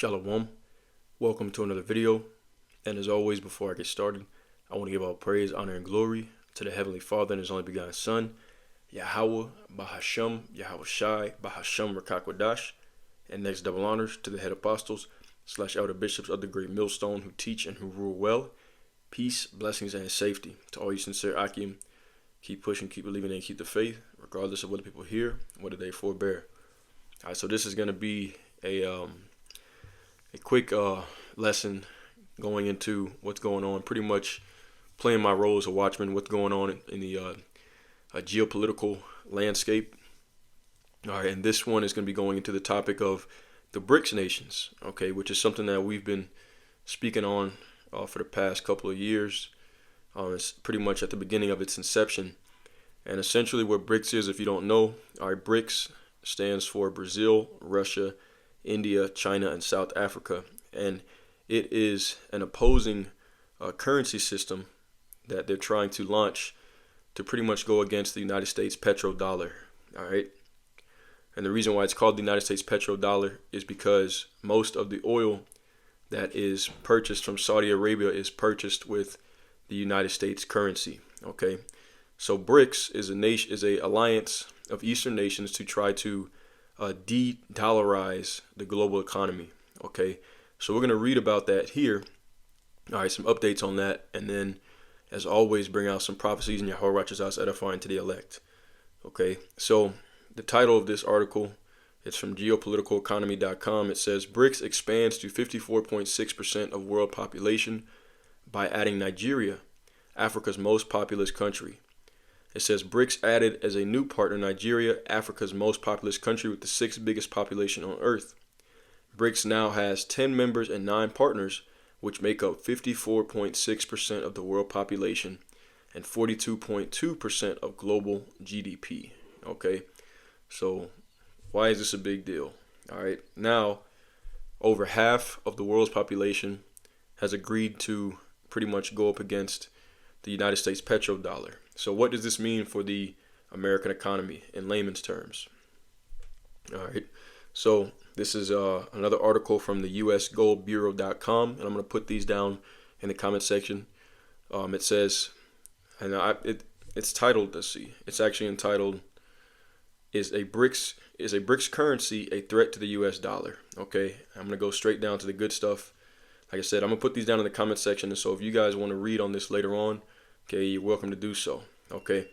Shalom. Welcome to another video. And as always, before I get started, I want to give all praise, honor, and glory to the Heavenly Father and His only begotten Son, Yahweh, Bahashem, Yahweh Shai, Bahashem, Rakakwadash, and next double honors to the head apostles / elder bishops of the great millstone who teach and who rule well. Peace, blessings, and safety to all you sincere Akim. Keep pushing, keep believing, and keep the faith, regardless of whether people hear, whether they forbear. All right, so this is going to be a quick lesson going into what's going on, pretty much playing my role as a watchman, what's going on in the geopolitical landscape. All right, and this one is going to be going into the topic of the BRICS nations, okay, which is something that we've been speaking on for the past couple of years. It's pretty much at the beginning of its inception. And essentially what BRICS is, if you don't know, all right, BRICS stands for Brazil, Russia, India, China, and South Africa. And it is an opposing currency system that they're trying to launch to pretty much go against the United States petrodollar. All right. And the reason why it's called the United States petrodollar is because most of the oil that is purchased from Saudi Arabia is purchased with the United States currency. Okay. So BRICS is a alliance of Eastern nations to try to de-dollarize the global economy. Okay, so we're going to read about that here. All right, some updates on that, and then, as always, bring out some prophecies in Yahweh righteous us edifying to the elect. Okay, so the title of this article is from geopoliticaleconomy.com. It says BRICS expands to 54.6% of world population by adding Nigeria, Africa's most populous country. It says BRICS added as a new partner Nigeria, Africa's most populous country with the 6th biggest population on Earth. BRICS now has 10 members and 9 partners, which make up 54.6% of the world population and 42.2% of global GDP. Okay, so why is this a big deal? All right, now over half of the world's population has agreed to pretty much go up against the United States petrodollar. So what does this mean for the American economy in layman's terms? All right. So this is another article from the USGoldBureau.com, and I'm going to put these down in the comment section. It says, and it's titled, let's see, it's actually entitled, Is a BRICS currency a threat to the US dollar? Okay, I'm going to go straight down to the good stuff. Like I said, I'm going to put these down in the comment section, and so if you guys want to read on this later on, okay, you're welcome to do so. Okay,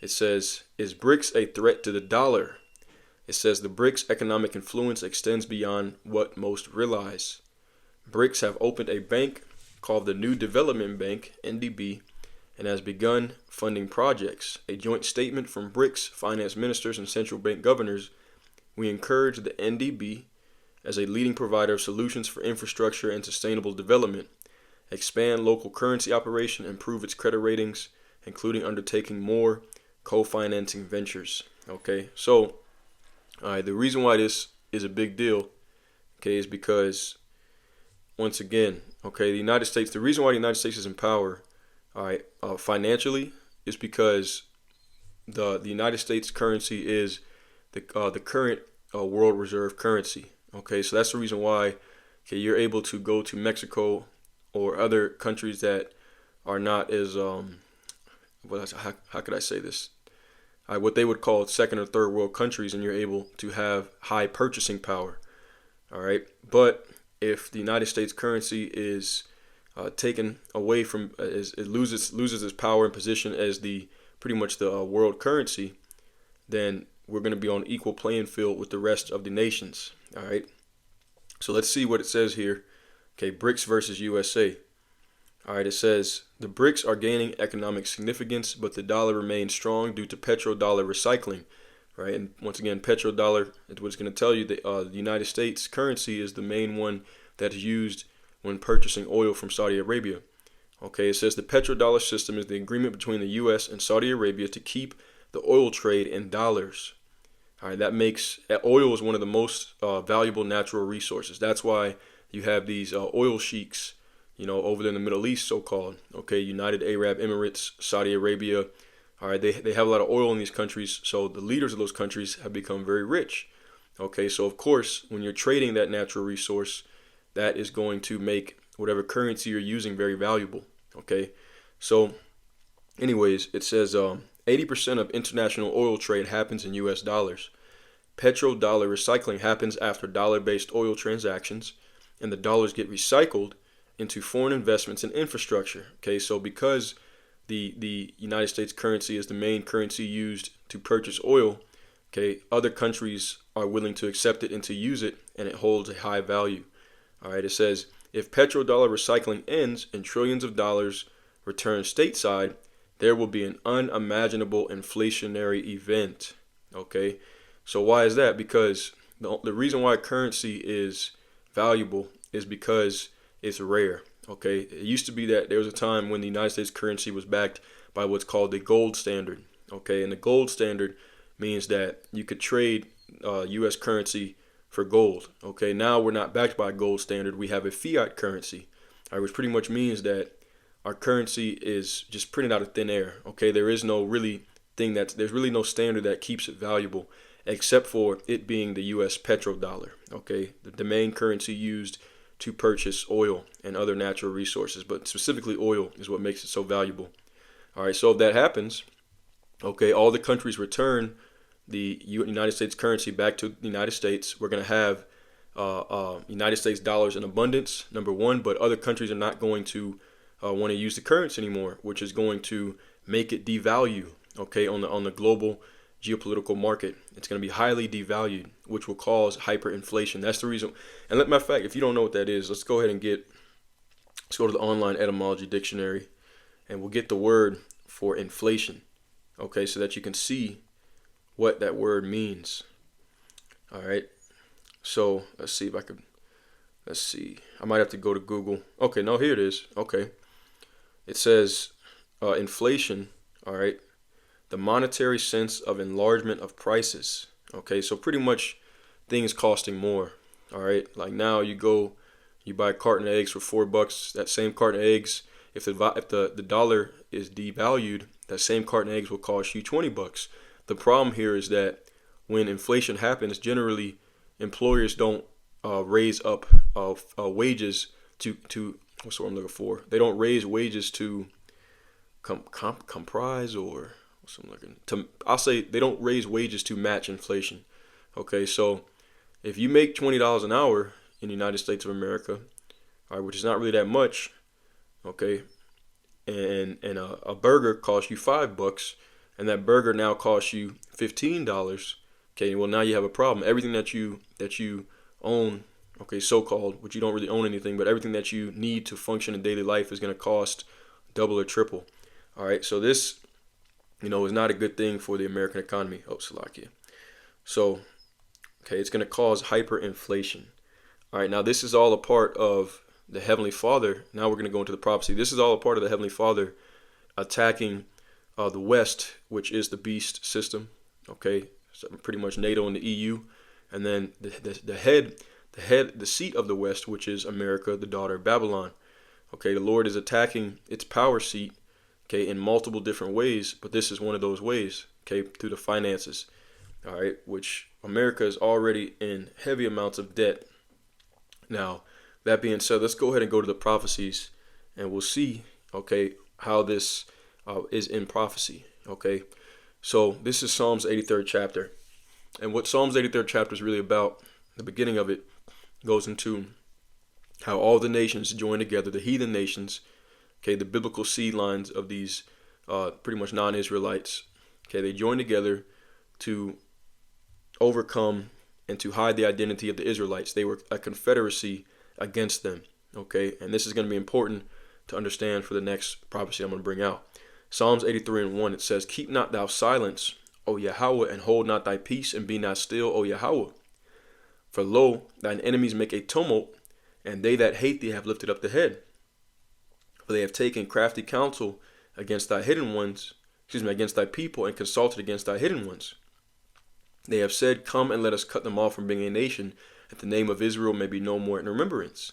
it says, is BRICS a threat to the dollar? It says the BRICS economic influence extends beyond what most realize. BRICS have opened a bank called the New Development Bank, NDB, and has begun funding projects. A joint statement from BRICS finance ministers and central bank governors. We encourage the NDB as a leading provider of solutions for infrastructure and sustainable development, expand local currency operation, improve its credit ratings, including undertaking more co-financing ventures. Okay, so all right, the reason why this is a big deal, okay, is because once again, okay, the reason why the United States is in power, all right, financially, is because the United States currency is the current world reserve currency. Okay, so that's the reason why, okay, you're able to go to Mexico or other countries that are not as how could I say this? What they would call second or third world countries, and you're able to have high purchasing power. All right, but if the United States currency is taken away from, it loses its power and position as the pretty much the world currency, then we're going to be on equal playing field with the rest of the nations. All right, so let's see what it says here. Okay, BRICS versus USA. All right, it says the BRICS are gaining economic significance, but the dollar remains strong due to petrodollar recycling. Right, and once again, petrodollar is what it's going to tell you. The United States currency is the main one that's used when purchasing oil from Saudi Arabia. Okay, it says the petrodollar system is the agreement between the U.S. and Saudi Arabia to keep the oil trade in dollars. All right, that makes oil is one of the most valuable natural resources. That's why you have these oil sheiks, over there in the Middle East, so-called, okay, United Arab Emirates, Saudi Arabia. All right, they have a lot of oil in these countries, so the leaders of those countries have become very rich. Okay, so of course, when you're trading that natural resource, that is going to make whatever currency you're using very valuable. Okay, so anyways, it says 80% of international oil trade happens in U.S. dollars. Petrodollar recycling happens after dollar-based oil transactions, and the dollars get recycled into foreign investments and infrastructure. Okay, so because the United States currency is the main currency used to purchase oil, okay, other countries are willing to accept it and to use it, and it holds a high value. All right, it says if petrodollar recycling ends and trillions of dollars return stateside, there will be an unimaginable inflationary event. Okay, so why is that? Because the reason why currency is valuable is because it's rare. Okay, it used to be that there was a time when the United States currency was backed by what's called the gold standard. Okay, and the gold standard means that you could trade U.S. currency for gold. Okay, now we're not backed by a gold standard. We have a fiat currency, which pretty much means that our currency is just printed out of thin air. Okay, there is no really there's really no standard that keeps it valuable, except for it being the U.S. petrodollar. Okay, the main currency used to purchase oil and other natural resources, but specifically oil is what makes it so valuable. All right, so if that happens, okay, all the countries return the United States currency back to the United States. We're going to have United States dollars in abundance, number one, but other countries are not going to want to use the currency anymore, which is going to make it devalue, okay, on the global geopolitical market. It's going to be highly devalued, which will cause hyperinflation. That's the reason. And matter of fact, if you don't know what that is, let's go ahead and let's go to the online etymology dictionary, and we'll get the word for inflation, okay, so that you can see what that word means. All right, so let's see. I might have to go to Google. Okay, no, here it is. Okay, it says inflation, all right, the monetary sense of enlargement of prices. Okay, so pretty much things costing more. All right, like now you buy a carton of eggs for $4. That same carton of eggs, if the dollar is devalued, that same carton of eggs will cost you $20. The problem here is that when inflation happens, generally employers don't raise up wages to what's the word I'm looking for? They don't raise wages to comprise, or what's I'm looking to. I'll say they don't raise wages to match inflation. Okay, so if you make $20 an hour in the United States of America, all right, which is not really that much, okay, and a burger costs you $5, and that burger now costs you $15. Okay, well now you have a problem. Everything that you own, okay, so-called, which you don't really own anything, but everything that you need to function in daily life is going to cost double or triple. All right, so this, is not a good thing for the American economy. Oh, Slovakia. So, okay, it's going to cause hyperinflation. All right, now this is all a part of the Heavenly Father. Now we're going to go into the prophecy. This is all a part of the Heavenly Father attacking the West, which is the beast system. Okay, so pretty much NATO and the EU, and then the seat of the West, which is America, the daughter of Babylon. Okay, the Lord is attacking its power seat, okay, in multiple different ways, but this is one of those ways, okay, through the finances. All right, which America is already in heavy amounts of debt. Now, that being said, let's go ahead and go to the prophecies, and we'll see, okay, how this is in prophecy. Okay, so this is Psalms 83rd chapter, and what Psalms 83rd chapter is really about, the beginning of it goes into how all the nations join together, the heathen nations, okay, the biblical seed lines of these pretty much non-Israelites, okay, they join together to overcome and to hide the identity of the Israelites. They were a confederacy against them, okay, and this is going to be important to understand for the next prophecy I'm going to bring out. Psalms 83:1, it says, "Keep not thou silence, O Yahweh, and hold not thy peace, and be not still, O Yahweh. For lo, thine enemies make a tumult, and they that hate thee have lifted up the head. For they have taken crafty counsel against thy hidden ones, against thy people, and consulted against thy hidden ones. They have said, Come and let us cut them off from being a nation, that the name of Israel may be no more in remembrance.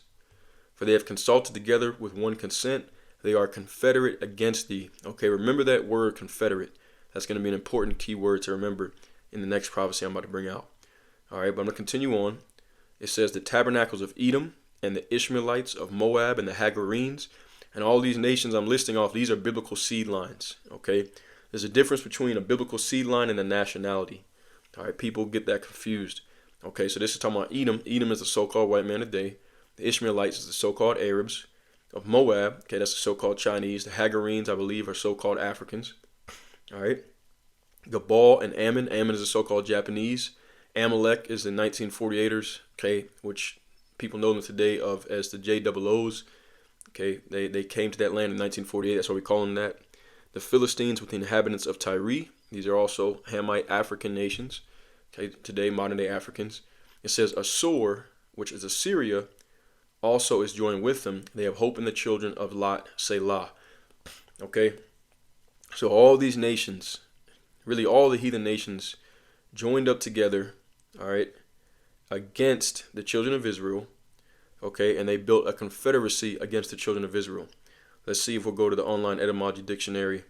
For they have consulted together with one consent. They are confederate against thee." Okay, remember that word, confederate. That's going to be an important key word to remember in the next prophecy I'm about to bring out. All right, but I'm going to continue on. It says, "The tabernacles of Edom and the Ishmaelites of Moab and the Hagarenes. And all these nations I'm listing off, these are biblical seed lines. Okay, there's a difference between a biblical seed line and a nationality. All right, people get that confused. Okay, so this is talking about Edom. Edom is the so-called white man today. The Ishmaelites is the so-called Arabs of Moab. Okay, that's the so-called Chinese. The Hagarenes, I believe, are so-called Africans. All right. Gabal and Ammon. Ammon is the so-called Japanese. Amalek is the 1948ers. Okay, which people know them today of as the JOOs. Okay, they came to that land in 1948. That's why we call them that. The Philistines with the inhabitants of Tyre. These are also Hamite African nations. Okay, today modern day Africans. It says Assur, which is Assyria, also is joined with them. They have hope in the children of Lot, Selah. Okay, so all these nations, really all the heathen nations, joined up together, all right, against the children of Israel. Okay, and they built a confederacy against the children of Israel. Let's see if we'll go to the online etymology dictionary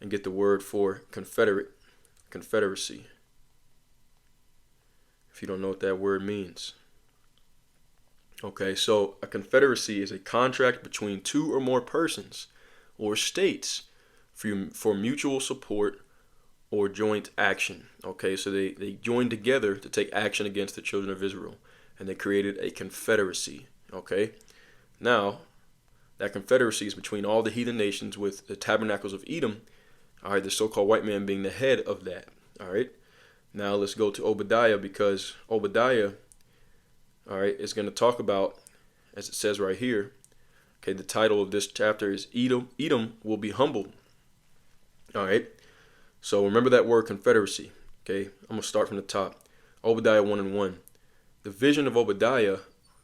and get the word for confederacy. If you don't know what that word means. Okay, so a confederacy is a contract between two or more persons or states for mutual support or joint action. Okay, so they joined together to take action against the children of Israel, and they created a confederacy. Okay, now that confederacy is between all the heathen nations, with the tabernacles of Edom, all right, the so-called white man being the head of that. All right, now let's go to Obadiah, because Obadiah, all right, is going to talk about, as it says right here. Okay, the title of this chapter is Edom will be humbled. All right, so remember that word confederacy. Okay, I'm going to start from the top. Obadiah 1:1. The vision of Obadiah,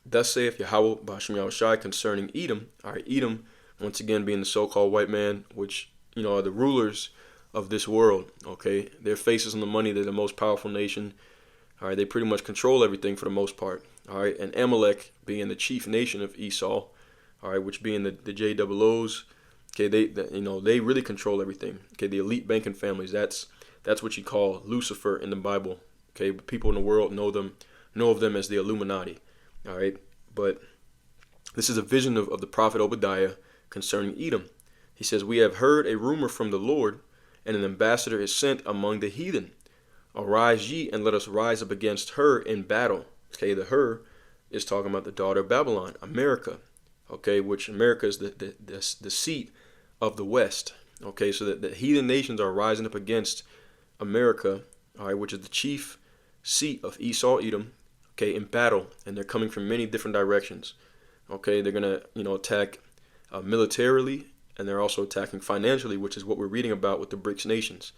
thus saith Yahweh B'Hashem Yahushai concerning Edom. All right, Edom, once again being the so-called white man, which, are the rulers of this world. Okay, their faces on the money. They're the most powerful nation. All right, they pretty much control everything for the most part. All right, and Amalek being the chief nation of Esau. All right, which being the JOOs. Okay, they really control everything. Okay, the elite banking families. That's what you call Lucifer in the Bible. Okay, but people in the world know of them as the Illuminati. All right, but this is a vision of the prophet Obadiah concerning Edom. He says, "We have heard a rumor from the Lord, and an ambassador is sent among the heathen. Arise ye, and let us rise up against her in battle." Okay, the her is talking about the daughter of Babylon, America. Okay, which America is the seat of the West. Okay, so that the heathen nations are rising up against America, all right, which is the chief seat of Esau, Edom. Okay, in battle, and they're coming from many different directions. Okay, they're gonna attack militarily, and they're also attacking financially, which is what we're reading about with the BRICS nations.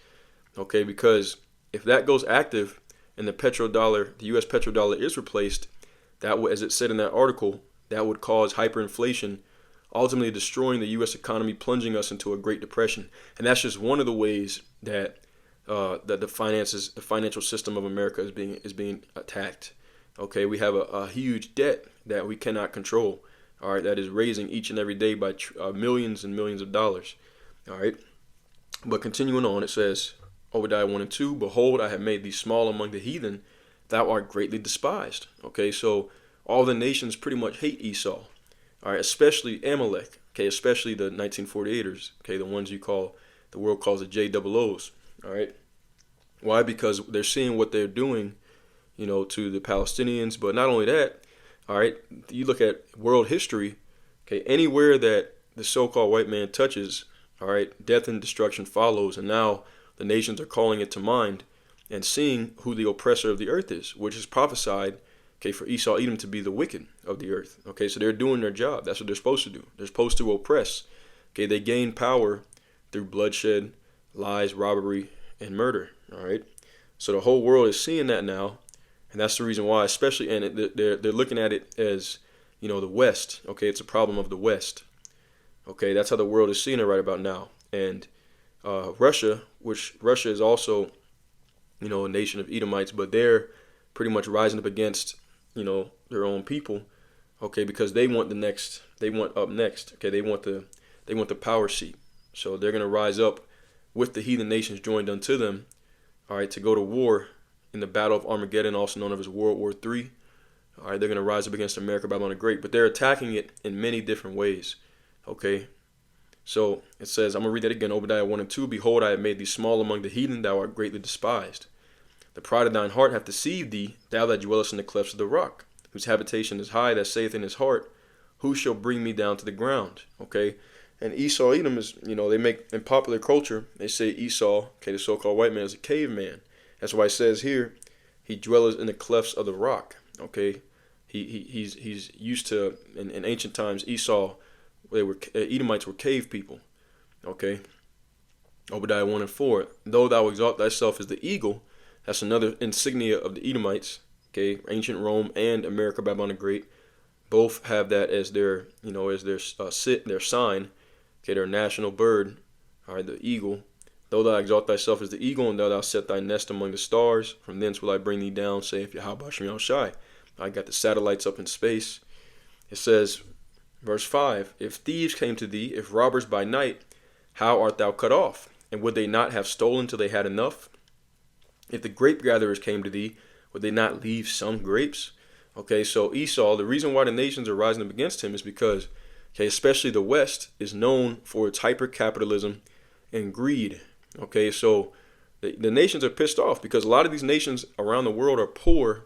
Okay, because if that goes active and the U.S. petrodollar is replaced, that would, as it said in that article, that would cause hyperinflation, ultimately destroying the U.S. economy, plunging us into a Great Depression. And that's just one of the ways that the financial system of America is being attacked. Okay, we have a huge debt that we cannot control. All right, that is raising each and every day by millions and millions of dollars. All right, but continuing on, it says, Obadiah 1:2, "Behold, I have made thee small among the heathen, thou art greatly despised." Okay, so all the nations pretty much hate Esau. All right, especially Amalek. Okay, especially the 1948ers. Okay, the ones the world calls the JOOs. All right, why? Because they're seeing what they're doing, to the Palestinians. But not only that, all right, you look at world history. Okay, anywhere that the so-called white man touches, all right, death and destruction follows. And now the nations are calling it to mind and seeing who the oppressor of the earth is, which is prophesied, okay, for Esau, Edom to be the wicked of the earth. Okay, so they're doing their job. That's what they're supposed to do. They're supposed to oppress. Okay, they gain power through bloodshed, lies, robbery, and murder. All right, so the whole world is seeing that now, and that's the reason why, especially, and they're looking at it as, the West. Okay, it's a problem of the West. Okay, that's how the world is seeing it right about now. And Russia is also, a nation of Edomites, but they're pretty much rising up against, their own people. Okay, because they want up next. Okay, they want the power seat. So they're gonna rise up with the heathen nations joined unto them. All right, to go to war in the Battle of Armageddon, also known as World War III. All right, they're going to rise up against America, Babylon the Great, but they're attacking it in many different ways. Okay, so it says, I'm going to read that again, Obadiah 1 and 2. Behold, I have made thee small among the heathen, thou art greatly despised. The pride of thine heart hath deceived thee, thou that dwellest in the clefts of the rock, whose habitation is high, that saith in his heart, who shall bring me down to the ground? Okay, and Esau, Edom is, they make, in popular culture, they say Esau, okay, the so-called white man, is a caveman. That's why it says here, he dwelleth in the clefts of the rock. Okay, he's used to, in ancient times, Esau, Edomites were cave people. Okay, Obadiah 1 and 4. Though thou exalt thyself as the eagle, that's another insignia of the Edomites. Okay, ancient Rome and America, Babylon the Great, both have that as their, as their sign. Okay, their national bird. All right, the eagle. Though thou exalt thyself as the eagle, and thou set thy nest among the stars, from thence will I bring thee down, saith Yahweh Shem Shai. I got the satellites up in space. It says, verse 5, if thieves came to thee, if robbers by night, how art thou cut off? And would they not have stolen till they had enough? If the grape gatherers came to thee, would they not leave some grapes? Okay, so Esau, the reason why the nations are rising up against him is because, okay, especially the West is known for its hyper-capitalism and greed. Okay, so the nations are pissed off because a lot of these nations around the world are poor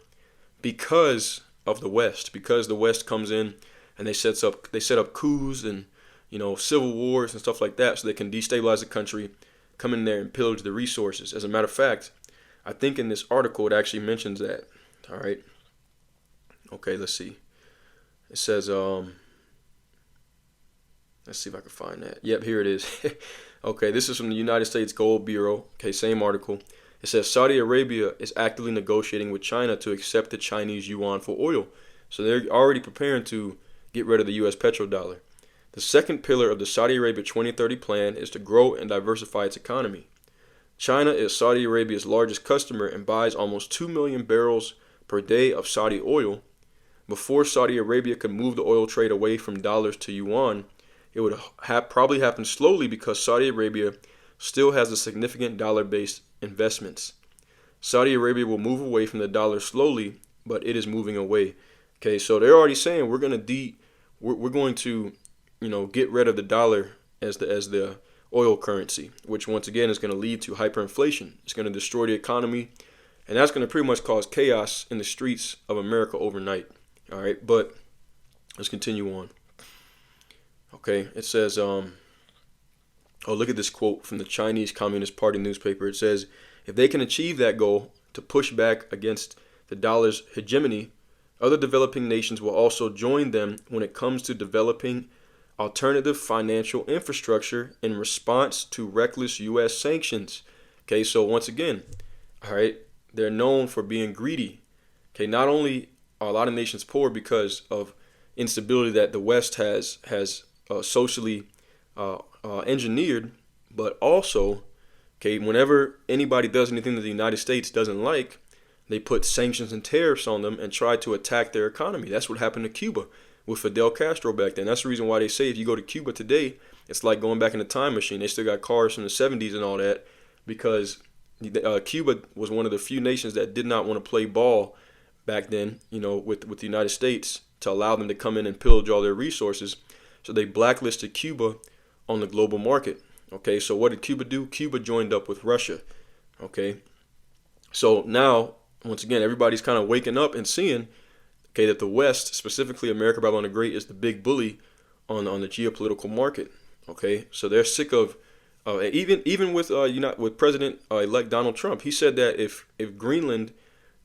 because of the West, because the West comes in and they set up coups and civil wars and stuff like that, so they can destabilize the country, come in there and pillage the resources. As a matter of fact, I think in this article it actually mentions that. All right. Okay, let's see. It says, let's see if I can find that. Yep, here it is. Okay, this is from the United States Gold Bureau. Okay, same article. It says Saudi Arabia is actively negotiating with China to accept the Chinese yuan for oil. So they're already preparing to get rid of the U.S. petrodollar. The second pillar of the Saudi Arabia 2030 plan is to grow and diversify its economy. China is Saudi Arabia's largest customer and buys almost 2 million barrels per day of Saudi oil. Before Saudi Arabia could move the oil trade away from dollars to yuan, it would probably happen slowly because Saudi Arabia still has a significant dollar-based investments. Saudi Arabia will move away from the dollar slowly, but it is moving away. Okay, so they're already saying we're going to get rid of the dollar as the oil currency, which once again is going to lead to hyperinflation. It's going to destroy the economy, and that's going to pretty much cause chaos in the streets of America overnight. All right, but let's continue on. Okay, it says, look at this quote from the Chinese Communist Party newspaper. It says, if they can achieve that goal to push back against the dollar's hegemony, other developing nations will also join them when it comes to developing alternative financial infrastructure in response to reckless U.S. sanctions. Okay, so once again, all right, they're known for being greedy. Okay, not only are a lot of nations poor because of instability that the West has socially engineered, but also, okay, whenever anybody does anything that the United States doesn't like, they put sanctions and tariffs on them and try to attack their economy. That's what happened to Cuba with Fidel Castro back then. That's the reason why they say if you go to Cuba today, it's like going back in a time machine. They still got cars from the 70s and all that because Cuba was one of the few nations that did not want to play ball back then, with the United States to allow them to come in and pillage all their resources. So they blacklisted Cuba on the global market. Okay, so what did Cuba do? Cuba joined up with Russia. Okay, so now, once again, everybody's kind of waking up and seeing, okay, that the West, specifically America, Babylon the Great, is the big bully on the geopolitical market. Okay, so they're sick of, even with with President-elect Donald Trump. He said that if Greenland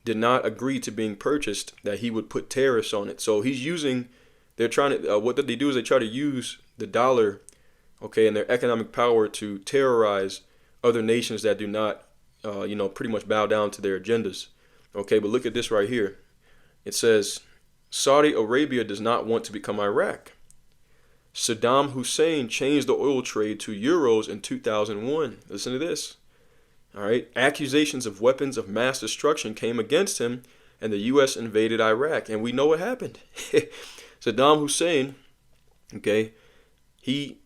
did not agree to being purchased, that he would put tariffs on it. So they're trying to, what they do is they try to use the dollar, okay, and their economic power to terrorize other nations that do not, pretty much bow down to their agendas. Okay, but look at this right here. It says, Saudi Arabia does not want to become Iraq. Saddam Hussein changed the oil trade to euros in 2001. Listen to this. All right, accusations of weapons of mass destruction came against him, and the U.S. invaded Iraq, and we know what happened. Saddam Hussein, okay, he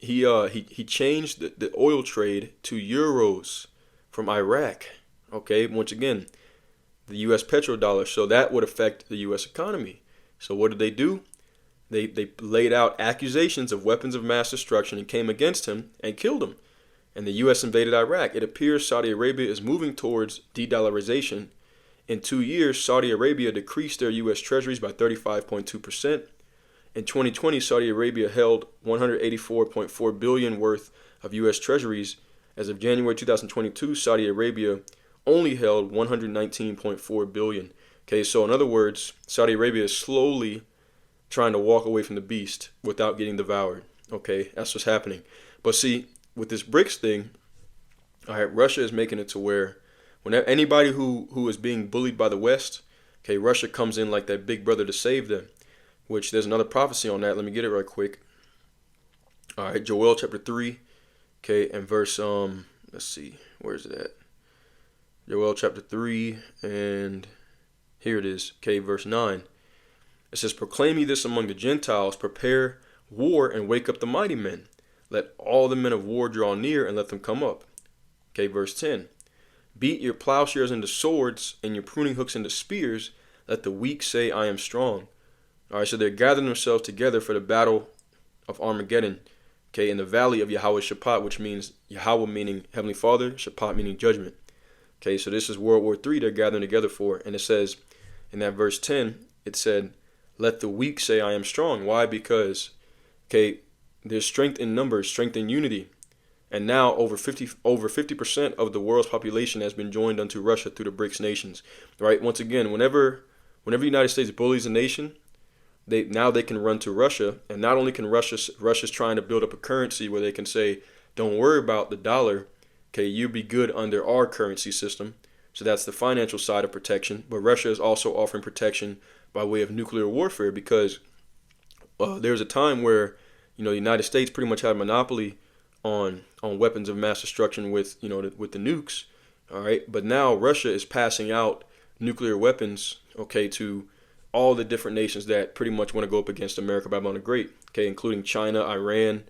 changed the oil trade to euros from Iraq. Okay, once again, the U.S. petrodollar, so that would affect the U.S. economy. So what did they do? They laid out accusations of weapons of mass destruction and came against him and killed him. And the U.S. invaded Iraq. It appears Saudi Arabia is moving towards de-dollarization. In 2 years, Saudi Arabia decreased their U.S. treasuries by 35.2%. In 2020, Saudi Arabia held $184.4 billion worth of U.S. treasuries. As of January 2022, Saudi Arabia only held $119.4 billion. Okay, so in other words, Saudi Arabia is slowly trying to walk away from the beast without getting devoured. Okay, that's what's happening. But see, with this BRICS thing, all right, Russia is making it to where whenever anybody who is being bullied by the West, okay, Russia comes in like that big brother to save them, which there's another prophecy on that. Let me get it right quick. All right, Joel chapter 3, okay, and verse, let's see, where's it at? Joel chapter 3, and here it is, okay, verse 9. It says, proclaim ye this among the Gentiles, prepare war and wake up the mighty men. Let all the men of war draw near and let them come up. Okay, verse 10. Beat your plowshares into swords and your pruning hooks into spears. Let the weak say, I am strong. All right, so they're gathering themselves together for the battle of Armageddon, okay, in the valley of Yahweh Shaphat, which means Yahweh meaning Heavenly Father, Shaphat meaning judgment. Okay, so this is World War III they're gathering together for. And it says in that verse 10, it said, let the weak say, I am strong. Why? Because, okay, there's strength in numbers, strength in unity. And now over 50% of the world's population has been joined unto Russia through the BRICS nations. Right? Once again, whenever the United States bullies a nation, they can run to Russia. And not only can Russia's trying to build up a currency where they can say, don't worry about the dollar. Okay, you'll be good under our currency system. So that's the financial side of protection. But Russia is also offering protection by way of nuclear warfare, because there was a time where, the United States pretty much had a monopoly on weapons of mass destruction with the nukes. All right, but now Russia is passing out nuclear weapons, okay, to all the different nations that pretty much want to go up against America, Babylon the Great, okay, including China, Iran,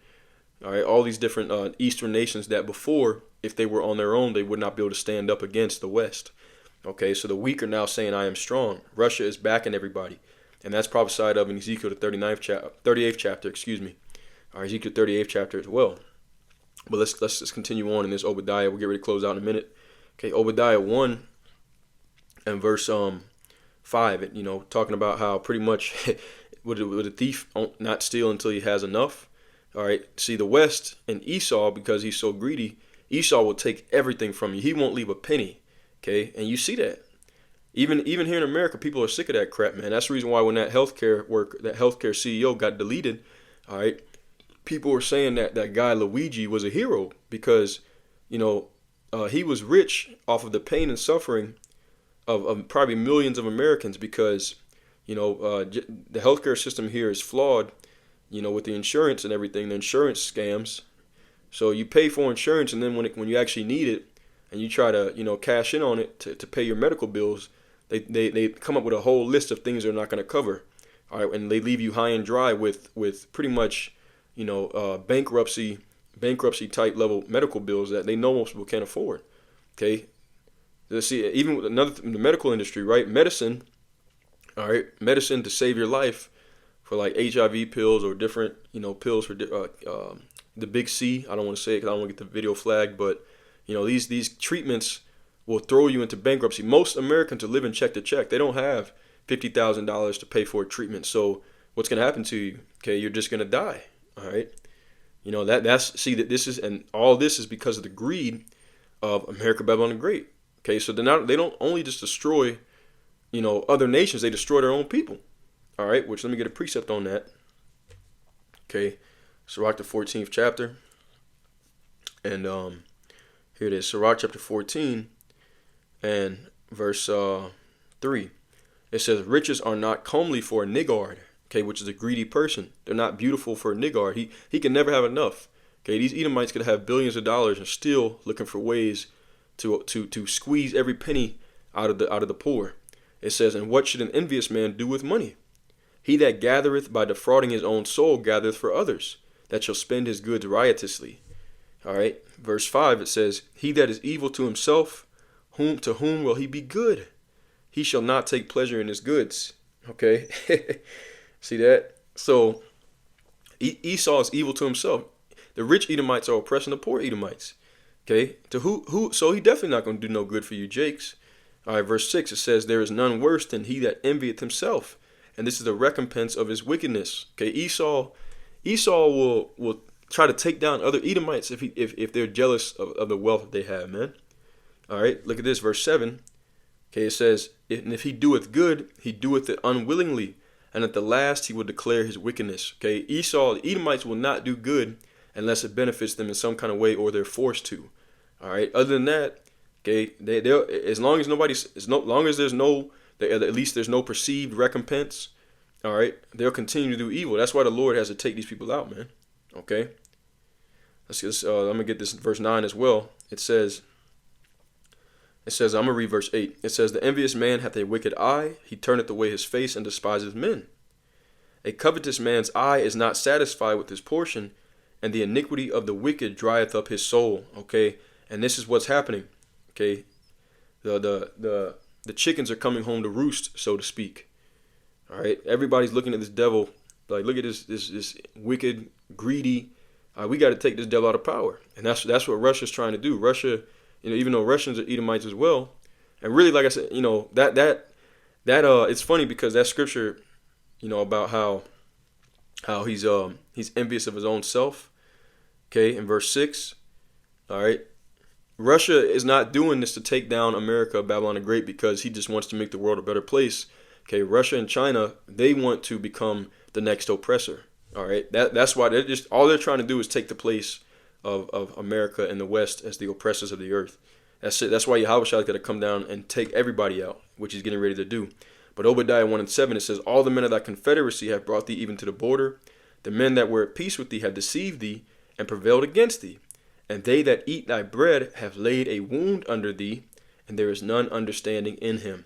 all right, all these different Eastern nations that before, if they were on their own, they would not be able to stand up against the West. Okay, so the weak are now saying, I am strong. Russia is backing everybody. And that's prophesied of in Ezekiel, the 38th chapter, or Ezekiel 38th chapter as well. But let's just continue on in this Obadiah. We'll get ready to close out in a minute. Okay, Obadiah 1 and verse 5, talking about how pretty much would a thief not steal until he has enough. All right, see, the West and Esau, because he's so greedy, Esau will take everything from you. He won't leave a penny. Okay, and you see that. Even here in America, people are sick of that crap, man. That's the reason why when that healthcare CEO got deleted, all right, people were saying that guy Luigi was a hero because, he was rich off of the pain and suffering of probably millions of Americans because, the healthcare system here is flawed, with the insurance and everything, the insurance scams. So you pay for insurance, and then when you actually need it, and you try to, cash in on it to pay your medical bills, they come up with a whole list of things they're not going to cover. All right, and they leave you high and dry with pretty much, bankruptcy type level medical bills that they know most people can't afford. Okay, see, even with the medical industry, right? Medicine, all right, medicine to save your life for like HIV pills or different, pills for the big C. I don't want to say it because I don't want to get the video flagged, but these treatments will throw you into bankruptcy. Most Americans are living check to check. They don't have $50,000 to pay for a treatment. So what's going to happen to you? Okay, you're just going to die. All right. All this is because of the greed of America, Babylon the Great. Okay, so they don't only just destroy, other nations, they destroy their own people. All right, which let me get a precept on that. Okay, Sirach the 14th chapter. And here it is, Sirach chapter 14 and verse 3. It says, riches are not comely for a niggard, okay, which is a greedy person. They're not beautiful for a niggard. He can never have enough. Okay, these Edomites could have billions of dollars and still looking for ways to squeeze every penny out of the poor. It says, and what should an envious man do with money? He that gathereth by defrauding his own soul gathereth for others, that shall spend his goods riotously. All right, verse 5, it says, he that is evil to himself, to whom will he be good? He shall not take pleasure in his goods. Okay, see that? So Esau is evil to himself. The rich Edomites are oppressing the poor Edomites. Okay, to who? So he definitely not going to do no good for you, Jakes. All right, verse 6, it says, there is none worse than he that envieth himself, and this is the recompense of his wickedness. Okay, Esau will try to take down other Edomites if they're jealous of the wealth that they have, man. All right, look at this, verse 7. Okay, it says, and if he doeth good, he doeth it unwillingly, and at the last he will declare his wickedness. Okay, the Edomites will not do good unless it benefits them in some kind of way or they're forced to. All right, other than that, okay, they'll, as long as there's no, at least there's no perceived recompense. All right, they'll continue to do evil. That's why the Lord has to take these people out, man. Okay, let's just, I'm gonna get this in verse 9 as well. It says, I'm gonna read verse 8. It says, the envious man hath a wicked eye; he turneth away his face and despiseth men. A covetous man's eye is not satisfied with his portion, and the iniquity of the wicked drieth up his soul. Okay, and this is what's happening. Okay, the chickens are coming home to roost, so to speak. All right, everybody's looking at this devil like, look at this wicked, greedy. We got to take this devil out of power, and that's what Russia's trying to do. Russia, even though Russians are Edomites as well, and really, like I said, that it's funny because that scripture, about how he's envious of his own self. Okay, in verse 6, all right, Russia is not doing this to take down America, Babylon the Great, because he just wants to make the world a better place. Okay, Russia and China, they want to become the next oppressor. All right, that's why all they're trying to do is take the place of America and the West as the oppressors of the earth. That's it. That's why Yahweh Shai is going to come down and take everybody out, which he's getting ready to do. But Obadiah 1:7, it says, all the men of thy confederacy have brought thee even to the border. The men that were at peace with thee have deceived thee and prevailed against thee. And they that eat thy bread have laid a wound under thee, and there is none understanding in him.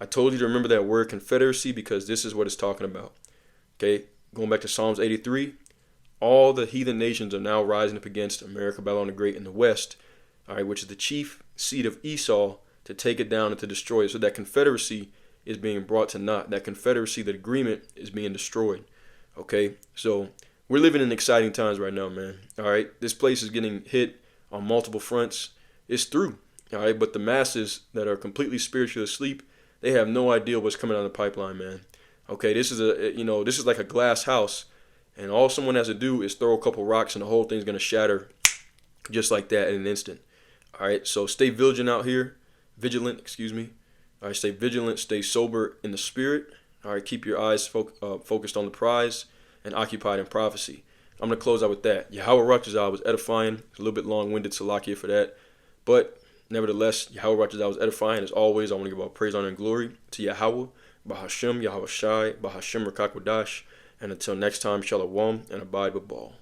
I told you to remember that word confederacy because this is what it's talking about. Okay, going back to Psalms 83, all the heathen nations are now rising up against America, Babylon the Great in the West, all right, which is the chief seed of Esau, to take it down and to destroy it. So that confederacy is being brought to naught. That confederacy, that agreement, is being destroyed. Okay, so we're living in exciting times right now, man. All right, this place is getting hit on multiple fronts. It's through. All right, but the masses that are completely spiritually asleep, they have no idea what's coming down the pipeline, man. Okay, this is like a glass house, and all someone has to do is throw a couple rocks, and the whole thing's gonna shatter, just like that in an instant. All right, so stay vigilant. Excuse me. All right, stay vigilant, stay sober in the spirit. All right, keep your eyes focused on the prize and occupied in prophecy. I'm gonna close out with that. Yahweh Rakazah was edifying. A little bit long-winded, Salakia for that, but nevertheless, Yahweh Rakazah was edifying. As always, I want to give all praise, honor, and glory to Yahweh, Bahashem, Yahweh Shai, Bahashem Rakakwadash, and until next time, Shalom, and abide with Baal.